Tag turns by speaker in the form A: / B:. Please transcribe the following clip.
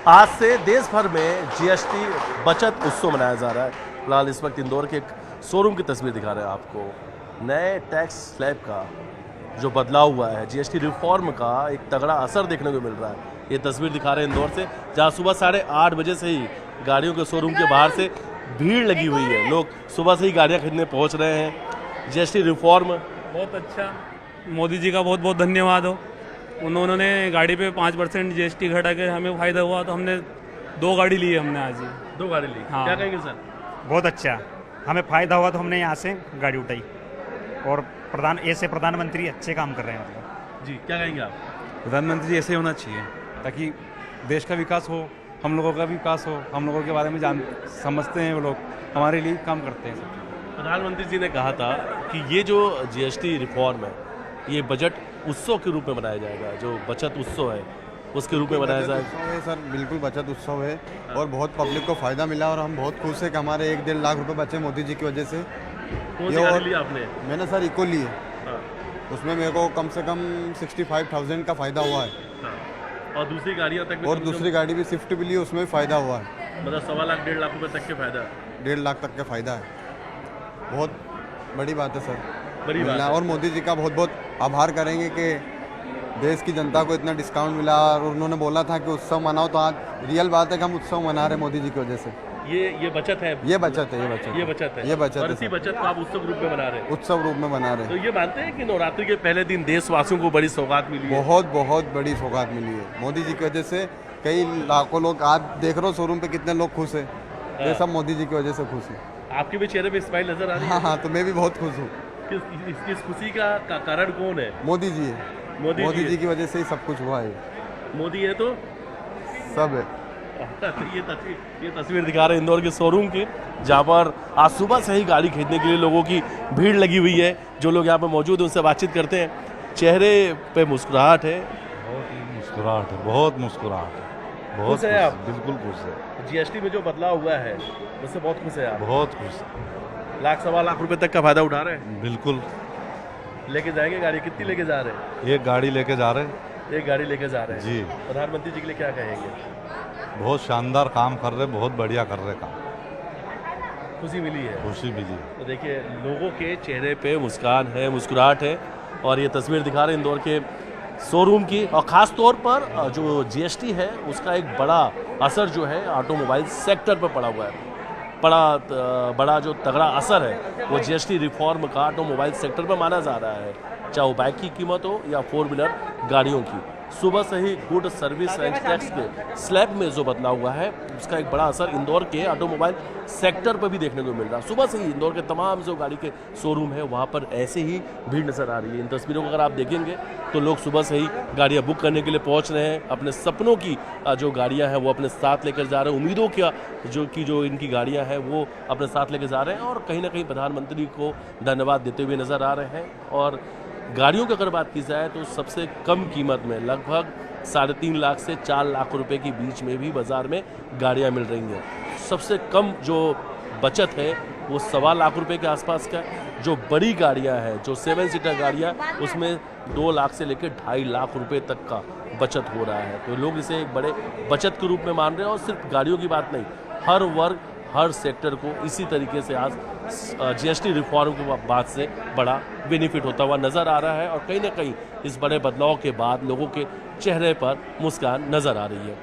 A: आज से देश भर में जीएसटी बचत उत्सव मनाया जा रहा है। फिलहाल इस वक्त इंदौर के एक शोरूम की तस्वीर दिखा रहे हैं आपको। नए टैक्स स्लैब का जो बदलाव हुआ है, जीएसटी रिफॉर्म का एक तगड़ा असर देखने को मिल रहा है। ये तस्वीर दिखा रहे हैं इंदौर से, जहाँ सुबह 8:30 बजे से ही गाड़ियों के शोरूम के बाहर से भीड़ लगी हुई है। लोग सुबह से ही गाड़ियाँ खरीदने पहुँच रहे हैं। जीएसटी रिफॉर्म
B: बहुत अच्छा, मोदी जी का बहुत बहुत धन्यवाद हो। उन्होंने गाड़ी पे 5% जीएसटी घटा के हमें फायदा हुआ, तो हमने 2 गाड़ी ली है हमने आज ही।
A: 2 गाड़ी ली।
B: हाँ।
A: क्या कहेंगे सर?
C: बहुत अच्छा, हमें फ़ायदा हुआ तो हमने यहाँ से गाड़ी उठाई। और ऐसे प्रधानमंत्री अच्छे काम कर रहे हैं। मतलब
A: जी, क्या कहेंगे आप?
D: प्रधानमंत्री ऐसे होना चाहिए ताकि देश का विकास हो, हम लोगों का भी विकास हो। हम लोगों के बारे में समझते हैं, वो लोग हमारे लिए काम करते हैं सब।
A: प्रधानमंत्री जी ने कहा था कि ये जो जीएसटी रिफॉर्म है, ये बजट उत्सव के रूप में मनाया जाएगा। जो बचत उत्सव है उसके रूप में मनाया जाएगा।
E: सर बिल्कुल बचत उत्सव है और बहुत पब्लिक को फ़ायदा मिला और हम बहुत खुश हैं कि हमारे 1-1.5 लाख रुपए बचे मोदी जी की वजह से।
A: कौन सी गाड़ी ली आपने?
E: मैंने सर इको ली है।
A: हाँ।
E: उसमें मेरे को कम से कम 65,000 का फ़ायदा हुआ है।
A: हाँ। और दूसरी गाड़ियाँ तक भी
E: और दूसरी गाड़ी भी स्विफ्ट भी ली, उसमें भी फ़ायदा हुआ है।
A: मतलब 1.25 लाख 1.5 लाख रुपए तक के फायदा।
E: 1.5 लाख तक का फ़ायदा है। बहुत बड़ी बात है सर,
A: बड़ी बात है।
E: और मोदी जी का बहुत बहुत आभार करेंगे कि देश की जनता को इतना डिस्काउंट मिला। और उन्होंने बोला था कि उत्सव मनाओ, तो आज रियल बात है कि हम उत्सव मना रहे हैं मोदी जी की वजह से।
A: ये बचत है।
E: ये बचत है, ये बचत है,
A: ये बचत है।
E: ये बचत
A: और
E: है
A: इसी
E: सर।
A: बचत को आप उत्सव रूप में मना रहे हैं।
E: उत्सव रूप में मना रहे
A: तो
E: हैं।
A: ये मानते हैं कि नवरात्रि के पहले दिन देशवासियों को बड़ी सौगात मिली है?
E: बहुत बहुत बड़ी सौगात मिली है मोदी जी की वजह से। कई लाखों लोग आज देख रहे हो शोरूम पे कितने लोग खुश हैं। ये सब मोदी जी की वजह से खुश है।
A: आपके भी चेहरे पे स्माइल नजर आ रही है।
E: हाँ, तो मैं भी बहुत खुश हूँ।
A: इस खुशी का कारण कौन है?
E: मोदी जी है। मोदी जी की वजह से ही सब कुछ हुआ है।
A: मोदी है तो
E: सब है।
A: ये तस्वीर दिखा रहे हैं इंदौर के शोरूम की, जहाँ पर आज सुबह से ही गाड़ी खरीदने के लिए लोगों की भीड़ लगी हुई है। जो लोग यहाँ पे मौजूद हैं उनसे बातचीत करते हैं। चेहरे पे मुस्कुराहट है।
D: मुस्कुराहट है, बहुत मुस्कुराहट है, बहुत
A: खुश है आप?
D: बिल्कुल खुश है।
A: जीएसटी में जो बदलाव हुआ है उससे बहुत खुश है आप?
D: बहुत खुश है।
A: 1 लाख 1.25 लाख रुपए तक का फायदा उठा रहे हैं।
D: बिल्कुल।
A: लेके जाएंगे गाड़ी? कितनी लेके जा रहे हैं?
D: एक गाड़ी लेके जा रहे हैं।
A: एक गाड़ी लेके जा रहे हैं
D: जी।
A: प्रधानमंत्री जी के लिए क्या कहेंगे?
D: बहुत शानदार काम कर रहे, बहुत बढ़िया कर रहे काम।
A: खुशी मिली है?
D: खुशी मिली।
A: तो देखिए लोगों के चेहरे पे मुस्कान है, मुस्कुराहट है। और ये तस्वीर दिखा रहे हैं इंदौर के शोरूम की। और ख़ास तौर पर जो जीएसटी है उसका एक बड़ा असर जो है ऑटोमोबाइल सेक्टर पर पड़ा हुआ है। बड़ा जो तगड़ा असर है वो जीएसटी रिफॉर्म का ऑटोमोबाइल सेक्टर पर माना जा रहा है, चाहे वो बाइक की कीमत हो या 4 व्हीलर गाड़ियों की। सुबह से ही गुड सर्विस एंड टैक्स के स्लैब में जो बदलाव हुआ है उसका एक बड़ा असर इंदौर के ऑटोमोबाइल सेक्टर पर भी देखने को मिल रहा है। सुबह से ही इंदौर के तमाम जो गाड़ी के शोरूम है वहाँ पर ऐसे ही भीड़ नज़र आ रही है। इन तस्वीरों को अगर आप देखेंगे तो लोग सुबह से ही गाड़ियाँ बुक करने के लिए पहुँच रहे हैं। अपने सपनों की जो गाड़ियाँ हैं वो अपने साथ लेकर जा रहे हैं। उम्मीदों का जो इनकी गाड़ियाँ हैं वो अपने साथ लेकर जा रहे हैं और कहीं ना कहीं प्रधानमंत्री को धन्यवाद देते हुए नज़र आ रहे हैं। और गाड़ियों की अगर बात की जाए तो सबसे कम कीमत में लगभग 3.5 लाख से 4 लाख रुपए के बीच में भी बाज़ार में गाड़ियां मिल रही हैं। सबसे कम जो बचत है वो 1.25 लाख रुपए के आसपास का। जो बड़ी गाड़ियां हैं, जो 7 सीटर गाड़ियां, उसमें 2 लाख से लेकर 2.5 लाख रुपए तक का बचत हो रहा है। तो लोग इसे एक बड़े बचत के रूप में मान रहे हैं। और सिर्फ गाड़ियों की बात नहीं, हर वर्ग हर सेक्टर को इसी तरीके से आज जीएसटी रिफॉर्म के बाद से बड़ा बेनिफिट होता हुआ नज़र आ रहा है। और कहीं ना कहीं इस बड़े बदलाव के बाद लोगों के चेहरे पर मुस्कान नज़र आ रही है।